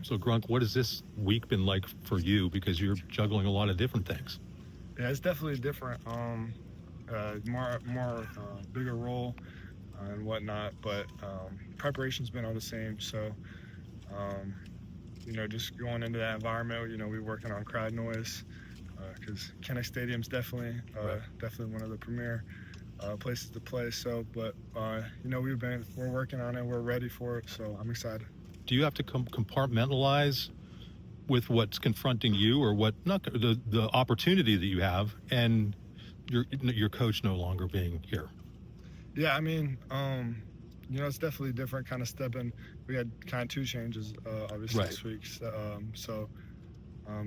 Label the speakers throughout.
Speaker 1: So Grunk, what has this week been like for you? Because you're juggling a lot of different things.
Speaker 2: Yeah, it's definitely different. More bigger role and whatnot, but preparation's been all the same. So, just going into that environment, we're working on crowd noise because Penn Stadium's definitely one of the premier places to play. So, but we're working on it. We're ready for it. So I'm excited.
Speaker 1: Do you have to compartmentalize with what's confronting you, or what not the opportunity that you have, and your coach no longer being here?
Speaker 2: Yeah, I mean, it's definitely different kind of stepping. We had kind of two changes, obviously,
Speaker 1: Right.
Speaker 2: this week. So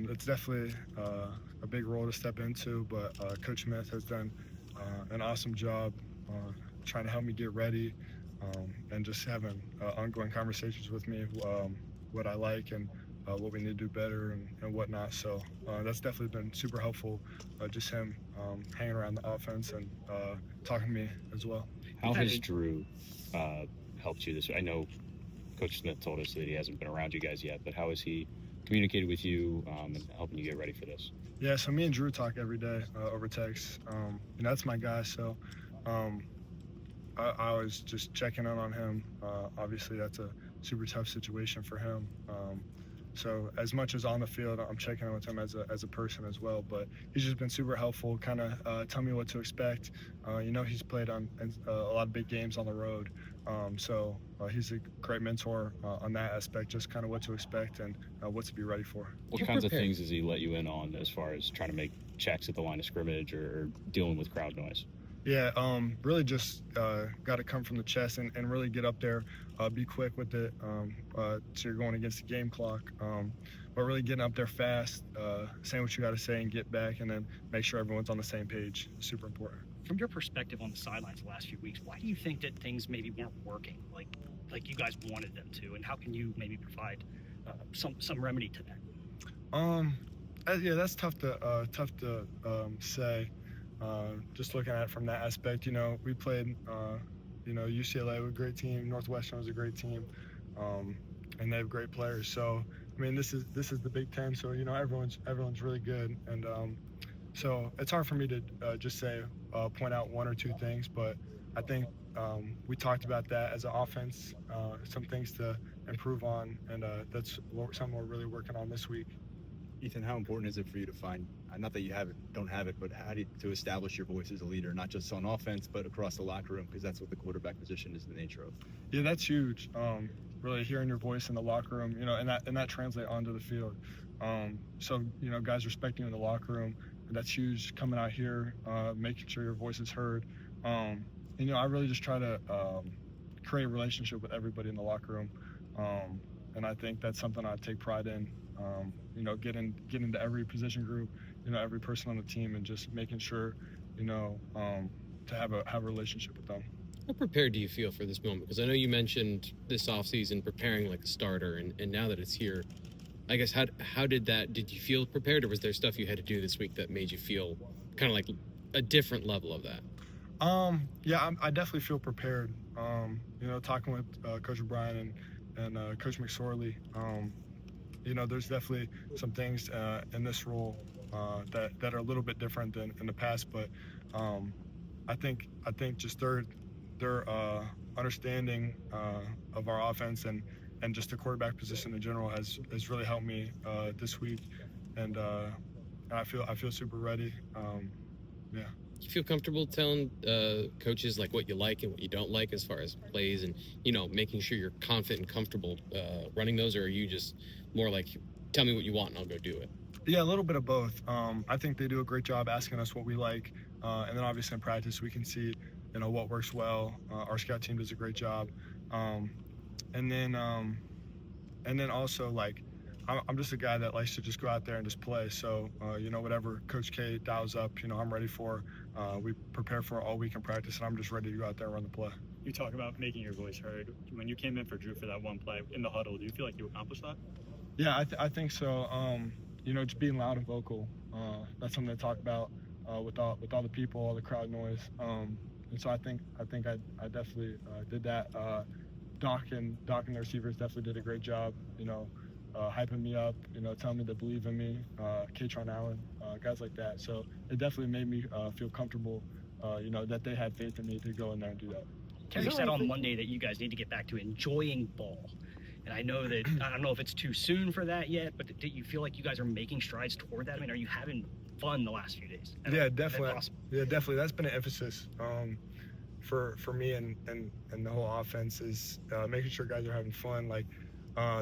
Speaker 2: it's definitely a big role to step into, but Coach Smith has done an awesome job trying to help me get ready and just having ongoing conversations with me, what I like and what we need to do better and whatnot. So that's definitely been super helpful, just him hanging around the offense and talking to me as well.
Speaker 3: How has Drew helped you this? I know Coach Smith told us that he hasn't been around you guys yet, but how has he communicated with you and helping you get ready for this?
Speaker 2: Yeah, so me and Drew talk every day over text. That's my guy, so I was just checking in on him. Obviously, that's a super tough situation for him. So as much as on the field, I'm checking in with him as a person as well. But he's just been super helpful, kind of tell me what to expect. He's played on a lot of big games on the road. So he's a great mentor on that aspect, just kind of what to expect and what to be ready for.
Speaker 3: What kinds of things does he let you in on as far as trying to make checks at the line of scrimmage or dealing with crowd noise?
Speaker 2: Yeah, really just got to come from the chest and really get up there, be quick with it. So you're going against the game clock, but really getting up there fast, saying what you got to say and get back, and then make sure everyone's on the same page. Super important.
Speaker 4: From your perspective on the sidelines the last few weeks, why do you think that things maybe weren't working like you guys wanted them to, and how can you maybe provide some remedy to that?
Speaker 2: Yeah, that's tough to say. Just looking at it from that aspect, we played, UCLA was a great team, Northwestern was a great team, and they have great players. So, I mean, this is the Big Ten, so everyone's really good, and so it's hard for me to just say point out one or two things, but I think we talked about that as an offense, some things to improve on, and that's something we're really working on this week.
Speaker 5: Ethan, how important is it for you to find, not that you don't have it, but to establish your voice as a leader, not just on offense, but across the locker room, because that's what the quarterback position is the nature of?
Speaker 2: Yeah, that's huge. Really hearing your voice in the locker room, and that translate onto the field. So, guys respecting you in the locker room, and that's huge. Coming out here, making sure your voice is heard. I really just try to create a relationship with everybody in the locker room, and I think that's something I take pride in. Get into every position group, every person on the team, and just making sure, to have a relationship with them.
Speaker 6: How prepared do you feel for this moment? Because I know you mentioned this offseason preparing like a starter, and now that it's here, I guess how did you feel prepared, or was there stuff you had to do this week that made you feel kind of like a different level of that?
Speaker 2: Yeah, I definitely feel prepared. Talking with Coach O'Brien and Coach McSorley, there's definitely some things in this role that are a little bit different than in the past, but I think just their understanding of our offense and just the quarterback position in general has really helped me this week, and I feel super ready. Yeah.
Speaker 6: Do you feel comfortable telling coaches like what you like and what you don't like as far as plays, and making sure you're confident and comfortable running those, or are you just more like, tell me what you want and I'll go do it?
Speaker 2: Yeah, a little bit of both. I think they do a great job asking us what we like, and then obviously in practice we can see what works well. Our scout team does a great job, and then also, like, I'm just a guy that likes to just go out there and just play. So, whatever Coach K dials up, I'm ready for. We prepare for all week in practice, and I'm just ready to go out there and run the play.
Speaker 7: You talk about making your voice heard. When you came in for Drew for that one play in the huddle, do you feel like you accomplished that?
Speaker 2: Yeah, I think so. Just being loud and vocal. That's something to talk about with all the people, all the crowd noise. And so I think I definitely did that. Doc and the receivers definitely did a great job. hyping me up, telling me to believe in me, Katron Allen, guys like that. So it definitely made me feel comfortable, that they had faith in me to go in there and do that.
Speaker 4: Terry said on Monday that you guys need to get back to enjoying ball. And I know that, I don't know if it's too soon for that yet, but do you feel like you guys are making strides toward that? I mean, are you having fun the last few days?
Speaker 2: Yeah, definitely.
Speaker 4: Awesome.
Speaker 2: Yeah, definitely. That's been an emphasis for me and the whole offense is making sure guys are having fun. Like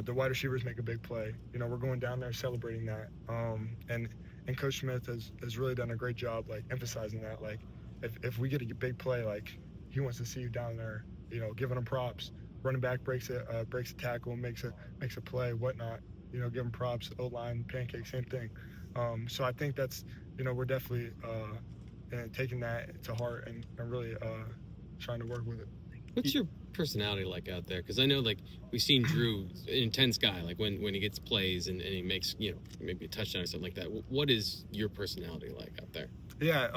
Speaker 2: the wide receivers make a big play. We're going down there celebrating that. And Coach Smith has really done a great job, like emphasizing that. Like if we get a big play, like he wants to see you down there, giving them props. Running back breaks a tackle, makes a play, whatnot. Give him props. O-line, pancake, same thing. So I think that's we're definitely taking that to heart and really trying to work with it.
Speaker 6: What's your personality like out there? Because I know, like, we've seen Drew, an intense guy, like when he gets plays and he makes, maybe a touchdown or something like that. What is your personality like out there?
Speaker 2: Yeah,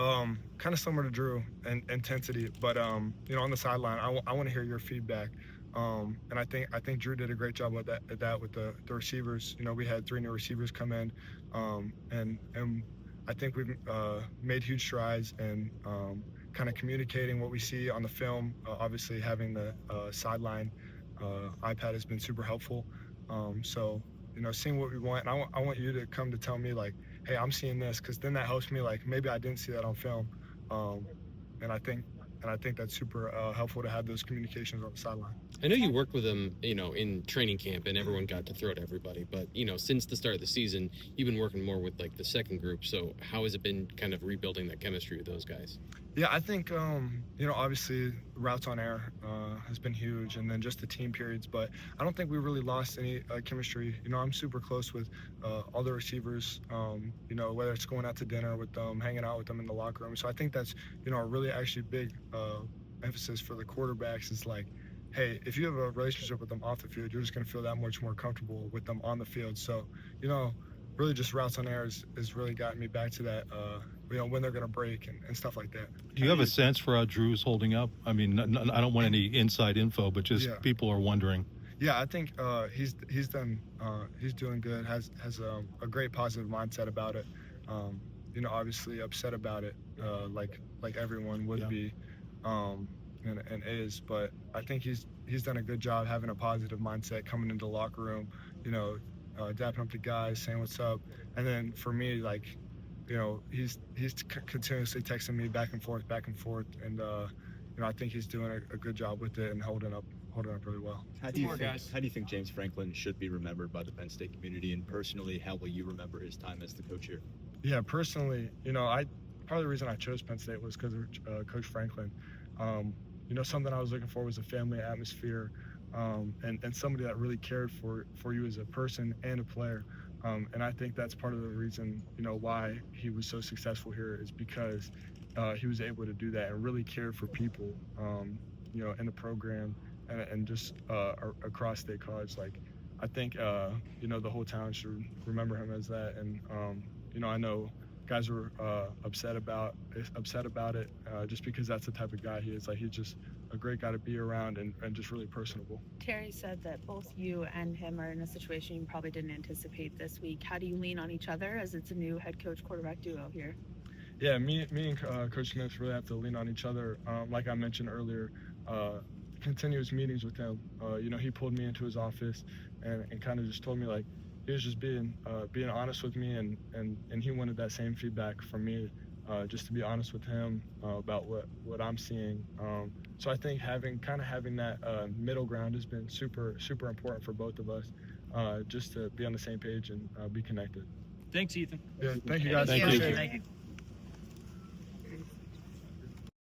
Speaker 2: kind of similar to Drew and intensity, but on the sideline, I want to hear your feedback. And I think Drew did a great job with that with the receivers. We had 3 new receivers come in, and I think we've made huge strides in kind of communicating what we see on the film. Obviously, having the sideline iPad has been super helpful. So seeing what we want, and I want you to come to tell me like, hey, I'm seeing this, because then that helps me, like, maybe I didn't see that on film, and I think that's super helpful to have those communications on the sideline.
Speaker 6: I know you worked with them, in training camp, and everyone got to throw to everybody. But, since the start of the season, you've been working more with, like, the second group. So how has it been kind of rebuilding that chemistry with those guys?
Speaker 2: Yeah, I think, obviously routes on air has been huge, and then just the team periods. But I don't think we really lost any chemistry. I'm super close with all the receivers, whether it's going out to dinner with them, hanging out with them in the locker room. So I think that's, a really actually big emphasis for the quarterbacks is like, hey, if you have a relationship with them off the field, you're just going to feel that much more comfortable with them on the field. So, really just routes on air has really gotten me back to that, when they're going to break and stuff like that.
Speaker 1: Do you have a sense for how Drew's holding up? I mean, I don't want any inside info, but just people are wondering.
Speaker 2: Yeah, I think he's doing good. Has a great positive mindset about it. Obviously upset about it, like everyone would be, and is. But I think he's done a good job having a positive mindset coming into the locker room. Dapping up the guys, saying what's up, and then for me, like, he's continuously texting me back and forth, and I think he's doing a good job with it and holding up really well.
Speaker 5: How do you think James Franklin should be remembered by the Penn State community, and personally, how will you remember his time as the coach here?
Speaker 2: Yeah, personally, part of the reason I chose Penn State was because of Coach Franklin. Something I was looking for was a family atmosphere, and somebody that really cared for you as a person and a player. And I think that's part of the reason, why he was so successful here is because he was able to do that and really cared for people, in the program and just across state college. Like, I think, the whole town should remember him as that. And, I know guys were upset about it just because that's the type of guy he is. Like, he's just a great guy to be around and just really personable.
Speaker 8: Terry said that both you and him are in a situation you probably didn't anticipate this week. How do you lean on each other as it's a new head coach quarterback duo here?
Speaker 2: Yeah, me and Coach Smith really have to lean on each other. Like I mentioned earlier, continuous meetings with him. He pulled me into his office and kind of just told me, like, he was just being honest with me, and he wanted that same feedback from me, just to be honest with him about what I'm seeing. So I think having that middle ground has been super, super important for both of us, just to be on the same page and be connected.
Speaker 4: Thanks, Ethan.
Speaker 2: Yeah, thank you guys.
Speaker 1: Thank you.
Speaker 2: Appreciate it.
Speaker 4: Thank you.